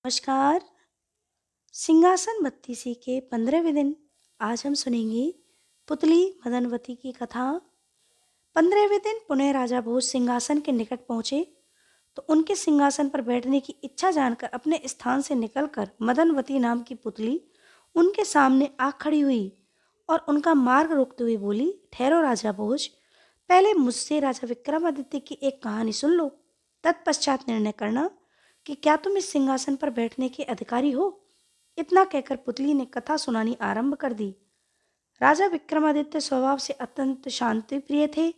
नमस्कार। सिंहासन बत्तीसी के 15वें दिन आज हम सुनेंगे पुतली मदनवती की कथा। 15वें दिन पुनः राजा भोज सिंहासन के निकट पहुंचे तो उनके सिंहासन पर बैठने की इच्छा जानकर अपने स्थान से निकलकर मदनवती नाम की पुतली उनके सामने आ खड़ी हुई और उनका मार्ग रोकते हुए बोली, ठहरो राजा भोज, पहले मुझसे राजा विक्रमादित्य की एक कहानी सुन लो, तत्पश्चात निर्णय करना कि क्या तुम इस सिंहासन पर बैठने के अधिकारी हो। इतना कहकर पुतली ने कथा सुनानी आरंभ कर दी। राजा विक्रमादित्य स्वभाव से अत्यंत शांति प्रिय थे।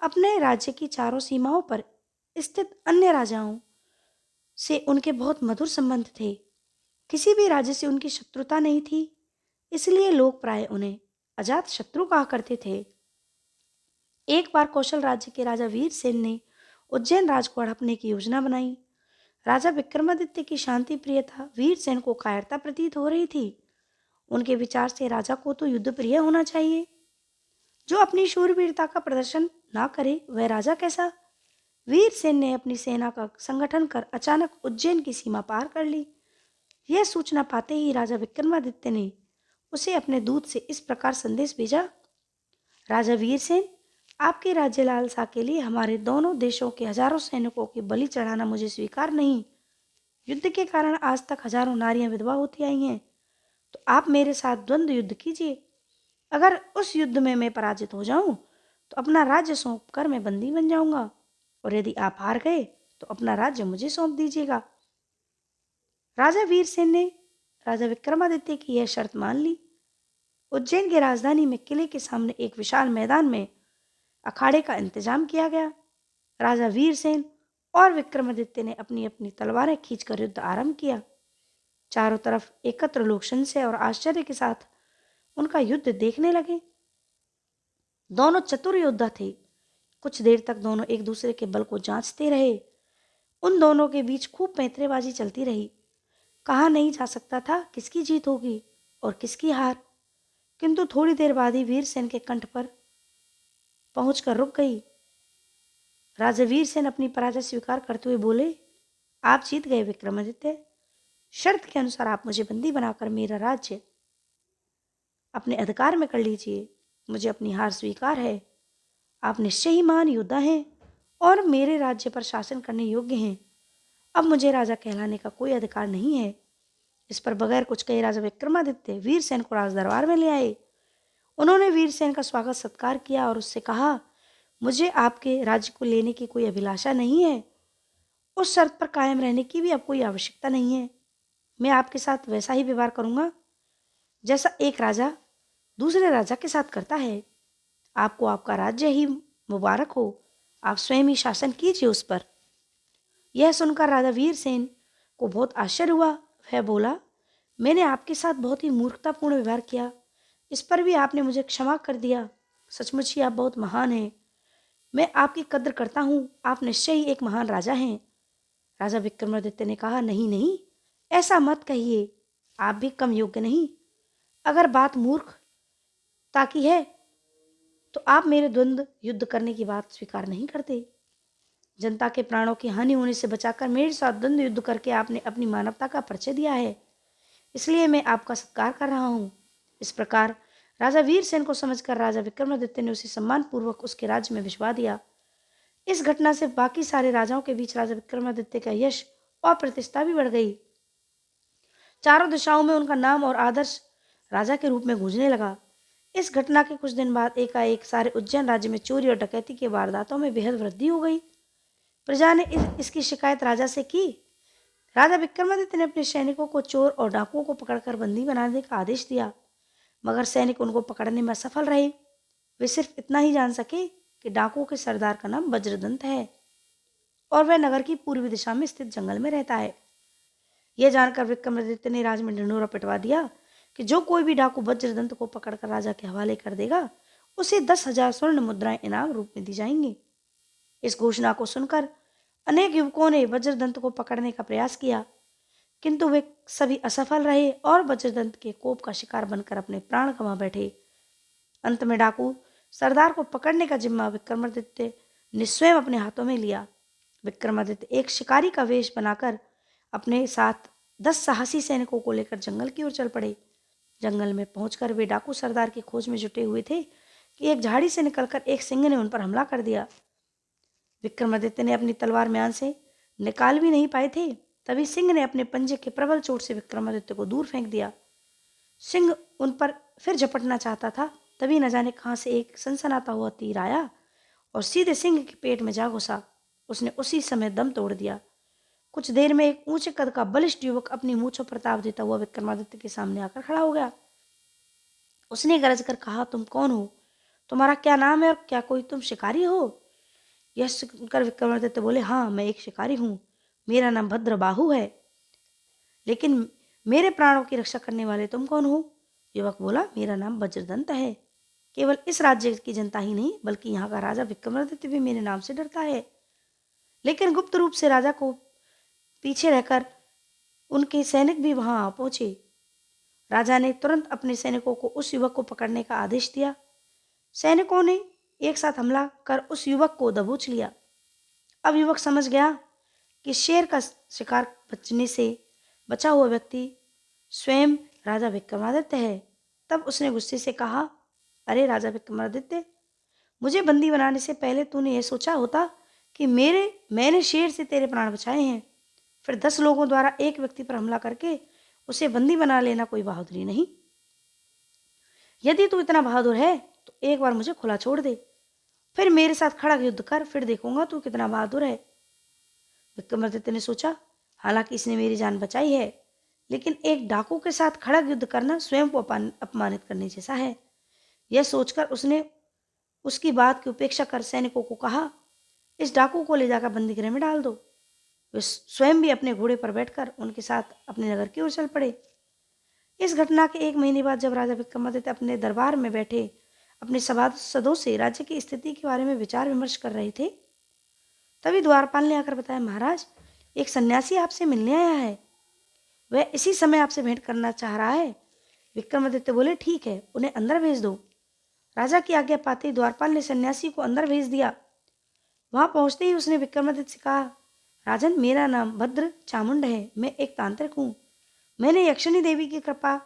अपने राज्य की चारों सीमाओं पर स्थित अन्य राजाओं से उनके बहुत मधुर संबंध थे। किसी भी राज्य से उनकी शत्रुता नहीं थी, इसलिए लोग प्राय उन्हें अजात शत्रु कहा करते थे। एक बार कौशल राज्य के राजा वीरसेन ने उज्जैन राज को हड़पने की योजना बनाई। राजा विक्रमादित्य की शांति प्रियता वीरसेन को कायरता प्रतीत हो रही थी। उनके विचार से राजा को तो युद्ध प्रिय होना चाहिए। जो अपनी शूरवीरता का प्रदर्शन ना करे वह राजा कैसा। वीरसेन ने अपनी सेना का संगठन कर अचानक उज्जैन की सीमा पार कर ली। यह सूचना पाते ही राजा विक्रमादित्य ने उसे अपने दूत से इस प्रकार संदेश भेजा, राजा वीरसेन, आपके राज्य लालसा के लिए हमारे दोनों देशों के हजारों सैनिकों की बलि चढ़ाना मुझे स्वीकार नहीं। युद्ध के कारण आज तक हजारों नारियां विधवा होती आई हैं, तो आप मेरे साथ द्वंद्व युद्ध कीजिए। अगर उस युद्ध में मैं पराजित हो जाऊं तो अपना राज्य सौंप कर मैं बंदी बन जाऊंगा, और यदि आप हार गए तो अपना राज्य मुझे सौंप दीजिएगा। राजा वीरसेन ने राजा विक्रमादित्य की यह शर्त मान ली। उज्जैन की राजधानी में किले के सामने एक विशाल मैदान में अखाड़े का इंतजाम किया गया। राजा वीरसेन और विक्रमादित्य ने अपनी अपनी तलवारें खींचकर युद्ध आरंभ किया। चारों तरफ एकत्र लोग संशय और आश्चर्य के साथ उनका युद्ध देखने लगे। दोनों चतुर योद्धा थे। कुछ देर तक दोनों एक दूसरे के बल को जांचते रहे। उन दोनों के बीच खूब पैंतरेबाजी चलती रही। कहा नहीं जा सकता था किसकी जीत होगी और किसकी हार, किंतु थोड़ी देर बाद ही वीरसेन के कंठ पर पहुंचकर रुक गई। राजा वीरसेन अपनी पराजय स्वीकार करते हुए बोले, आप जीत गए विक्रमादित्य। शर्त के अनुसार आप मुझे बंदी बनाकर मेरा राज्य अपने अधिकार में कर लीजिए। मुझे अपनी हार स्वीकार है। आप निश्चय ही महान योद्धा हैं और मेरे राज्य पर शासन करने योग्य हैं। अब मुझे राजा कहलाने का कोई अधिकार नहीं है। इस पर बगैर कुछ कहे राजा विक्रमादित्य वीरसेन को राज दरबार में ले आए। उन्होंने वीरसेन का स्वागत सत्कार किया और उससे कहा, मुझे आपके राज्य को लेने की कोई अभिलाषा नहीं है। उस शर्त पर कायम रहने की भी अब कोई आवश्यकता नहीं है। मैं आपके साथ वैसा ही व्यवहार करूंगा जैसा एक राजा दूसरे राजा के साथ करता है। आपको आपका राज्य ही मुबारक हो। आप स्वयं ही शासन कीजिए उस पर। यह सुनकर राजा वीरसेन को बहुत आश्चर्य हुआ। वह बोला, मैंने आपके साथ बहुत ही मूर्खतापूर्ण व्यवहार किया, इस पर भी आपने मुझे क्षमा कर दिया। सचमुच ही आप बहुत महान हैं। मैं आपकी कद्र करता हूँ। आप निश्चय ही एक महान राजा हैं। राजा विक्रमादित्य ने कहा, नहीं नहीं, ऐसा मत कहिए। आप भी कम योग्य नहीं। अगर बात मूर्खता की है तो आप मेरे द्वंद्व युद्ध करने की बात स्वीकार नहीं करते। जनता के प्राणों की हानि होने से बचाकर मेरे साथ द्वंद्व युद्ध करके आपने अपनी मानवता का परिचय दिया है, इसलिए मैं आपका सत्कार कर रहा हूँ। इस प्रकार राजा वीरसेन को समझकर राजा विक्रमादित्य ने उसे सम्मान पूर्वक उसके राज्य में भिजवा दिया। इस घटना से बाकी सारे राजाओं के बीच राजा विक्रमादित्य का यश और प्रतिष्ठा भी बढ़ गई। चारों दिशाओं में उनका नाम और आदर्श राजा के रूप में गूंजने लगा। इस घटना के कुछ दिन बाद एकाएक सारे उज्जैन राज्य में चोरी और डकैती की वारदातों में बेहद वृद्धि हो गई। प्रजा ने इसकी शिकायत राजा से की। राजा विक्रमादित्य ने अपने सैनिकों को चोर और डाकुओं को पकड़कर बंदी बनाने का आदेश दिया, मगर सैनिक उनको पकड़ने में असफल रहे। वे सिर्फ इतना ही जान सके कि डाकुओं के सरदार का नाम वज्रदंत है और वह नगर की पूर्वी दिशा में स्थित जंगल में रहता है। यह जानकर विक्रमादित्य ने राज में ढिंढोरा पिटवा दिया कि जो कोई भी डाकू वज्रदंत को पकड़कर राजा के हवाले कर देगा उसे 10,000 स्वर्ण मुद्राएं इनाम रूप में दी जाएंगी। इस घोषणा को सुनकर अनेक युवकों ने वज्रदंत को पकड़ने का प्रयास किया, किंतु वे सभी असफल रहे और वज्रदंत के कोप का शिकार बनकर अपने प्राण गंवा बैठे। अंत में डाकू सरदार को पकड़ने का जिम्मा विक्रमादित्य ने स्वयं अपने हाथों में लिया। विक्रमादित्य एक शिकारी का वेश बनाकर अपने साथ 10 साहसी सैनिकों को लेकर जंगल की ओर चल पड़े। जंगल में पहुंचकर वे डाकू सरदार की खोज में जुटे हुए थे कि एक झाड़ी से निकलकर एक सिंह ने उन पर हमला कर दिया। विक्रमादित्य ने अपनी तलवार म्यान से निकाल भी नहीं पाए थे, तभी सिंह ने अपने पंजे के प्रबल चोट से विक्रमादित्य को दूर फेंक दिया। सिंह उन पर फिर झपटना चाहता था, तभी न जाने कहां से एक सनसनाता हुआ तीर आया और सीधे सिंह के पेट में जा घुसा। उसने उसी समय दम तोड़ दिया। कुछ देर में एक ऊंचे कद का बलिष्ठ युवक अपनी मूंछों पर ताव देता हुआ विक्रमादित्य के सामने आकर खड़ा हो गया। उसने गरज कर कहा, तुम कौन हो? तुम्हारा क्या नाम है और क्या कोई तुम शिकारी हो? यह सुनकर विक्रमादित्य बोले, हाँ, मैं एक शिकारी हूँ। मेरा नाम भद्रबाहु है। लेकिन मेरे प्राणों की रक्षा करने वाले तुम कौन हो? युवक बोला, मेरा नाम वज्रदंत है। केवल इस राज्य की जनता ही नहीं, बल्कि यहाँ का राजा विक्रमादित्य भी मेरे नाम से डरता है। लेकिन गुप्त रूप से राजा को पीछे रहकर उनके सैनिक भी वहां आ पहुंचे। राजा ने तुरंत अपने सैनिकों को उस युवक को पकड़ने का आदेश दिया। सैनिकों ने एक साथ हमला कर उस युवक को दबोच लिया। अब युवक समझ गया कि शेर का शिकार बचने से बचा हुआ व्यक्ति स्वयं राजा विक्रमादित्य है। तब उसने गुस्से से कहा, अरे राजा विक्रमादित्य, मुझे बंदी बनाने से पहले तूने यह सोचा होता कि मैंने शेर से तेरे प्राण बचाए हैं। फिर 10 लोगों द्वारा एक व्यक्ति पर हमला करके उसे बंदी बना लेना कोई बहादुरी नहीं। यदि तू इतना बहादुर है तो एक बार मुझे खुला छोड़ दे, फिर मेरे साथ खड़ग युद्ध कर, फिर देखूंगा तू कितना बहादुर है। विक्रमादित्य ने सोचा, हालांकि इसने मेरी जान बचाई है, लेकिन एक डाकू के साथ खड़ग युद्ध करना स्वयं को अपमानित करने जैसा है। यह सोचकर उसने उसकी बात की उपेक्षा कर सैनिकों को कहा, इस डाकू को ले जाकर बंदी गृह में डाल दो। वे स्वयं भी अपने घोड़े पर बैठकर उनके साथ अपने नगर की ओर चल पड़े। इस घटना के 1 महीने बाद जब राजा विक्रमादित्य अपने दरबार में बैठे अपने सभासदों से राज्य की स्थिति के बारे में विचार विमर्श कर रहे थे, तभी द्वारपाल ने आकर बताया, महाराज, एक सन्यासी आपसे मिलने आया है। वह इसी समय आपसे भेंट करना चाह रहा है। विक्रमादित्य बोले, ठीक है, उन्हें अंदर भेज दो। राजा की आज्ञा पाते ही द्वारपाल ने सन्यासी को अंदर भेज दिया। वहां पहुंचते ही उसने विक्रमादित्य से कहा, राजन, मेरा नाम भद्र चामुंड है। मैं एक तांत्रिक हूँ। मैंने यक्षिणी देवी की कृपा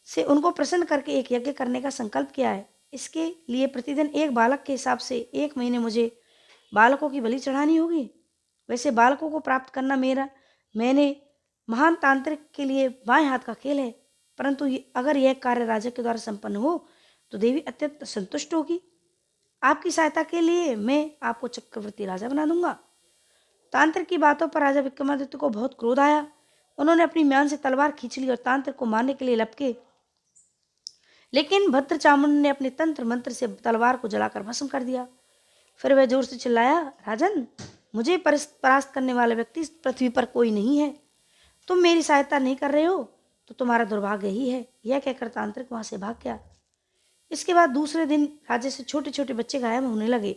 से उनको प्रसन्न करके एक यज्ञ करने का संकल्प किया है। इसके लिए प्रतिदिन एक बालक के हिसाब से 1 महीने मुझे बालकों की बलि चढ़ानी होगी। वैसे बालकों को प्राप्त करना मैंने महान तांत्रिक के लिए बाएं हाथ का खेल है, परंतु अगर यह कार्य राजा के द्वारा संपन्न हो तो देवी अत्यंत संतुष्ट होगी। आपकी सहायता के लिए मैं आपको चक्रवर्ती राजा बना दूंगा। तांत्रिक की बातों पर राजा विक्रमादित्य को बहुत क्रोध आया। उन्होंने अपनी म्यान से तलवार खींच ली और तांत्रिक को मारने के लिए लपके, लेकिन भद्र चामुंड ने अपने तंत्र मंत्र से तलवार को जलाकर भस्म कर दिया। फिर वह जोर से चिल्लाया, राजन, मुझे परास्त करने वाला व्यक्ति पृथ्वी पर कोई नहीं है। तुम मेरी सहायता नहीं कर रहे हो तो तुम्हारा दुर्भाग्य ही है। यह कहकर तांत्रिक वहां से भाग गया। इसके बाद दूसरे दिन राज्य से छोटे छोटे बच्चे गायब होने लगे।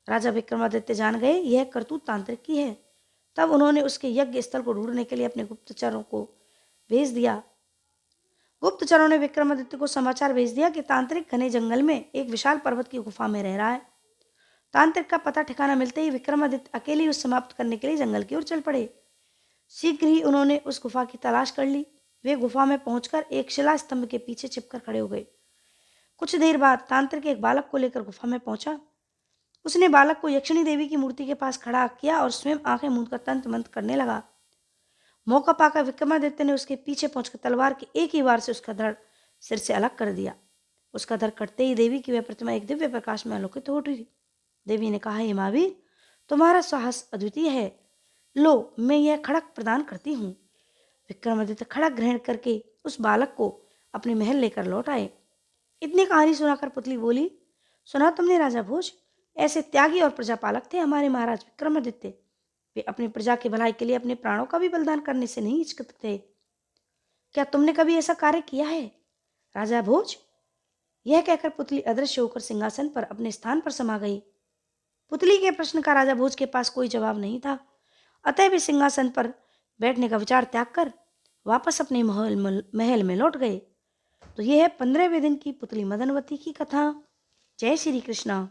राजा विक्रमादित्य जान गए यह करतूत तांत्रिक की है। तब उन्होंने उसके यज्ञ स्थल को ढूंढने के लिए अपने गुप्तचरों को भेज दिया। गुप्तचरों ने विक्रमादित्य को समाचार भेज दिया कि तांत्रिक घने जंगल में एक विशाल पर्वत की गुफा में रह रहा है। तांत्रिक का पता ठिकाना मिलते ही विक्रमादित्य अकेले उसे समाप्त करने के लिए जंगल की ओर चल पड़े। शीघ्र ही उन्होंने उस गुफा की तलाश कर ली। वे गुफा में पहुंचकर एक शिला स्तंभ के पीछे छिपकर खड़े हो गए। कुछ देर बाद तांत्रिक एक बालक को लेकर गुफा में पहुंचा। उसने बालक को यक्षिणी देवी की मूर्ति के पास खड़ा किया और स्वयं आंखें मूंदकर तंत्र मंत्र करने लगा। मौका पाकर विक्रमादित्य ने उसके पीछे पहुंचकर तलवार की एक ही वार से उसका धड़ सिर से अलग कर दिया। उसका धड़ कटते ही देवी की वह प्रतिमा एक दिव्य प्रकाश में आलोकित हो उठी। देवी ने कहा, हे महावीर, तुम्हारा साहस अद्वितीय है। लो, मैं यह खड़ग प्रदान करती हूँ। विक्रमादित्य खड़ग ग्रहण करके उस बालक को अपने महल लेकर लौट आए। इतनी कहानी सुनाकर पुतली बोली, सुना तुमने राजा भोज, ऐसे त्यागी और प्रजापालक थे हमारे महाराज विक्रमादित्य। वे अपनी प्रजा की भलाई के लिए अपने प्राणों का भी बलिदान करने से नहीं हिचकते थे। क्या तुमने कभी ऐसा कार्य किया है राजा भोज? यह कहकर पुतली अदृश्य होकर सिंहासन पर अपने स्थान पर समा गई। पुतली के प्रश्न का राजा भोज के पास कोई जवाब नहीं था, अतः वे सिंहासन पर बैठने का विचार त्याग कर वापस अपने महल में लौट गए। तो यह है 15वें दिन की पुतली मदनवती की कथा। जय श्री कृष्णा।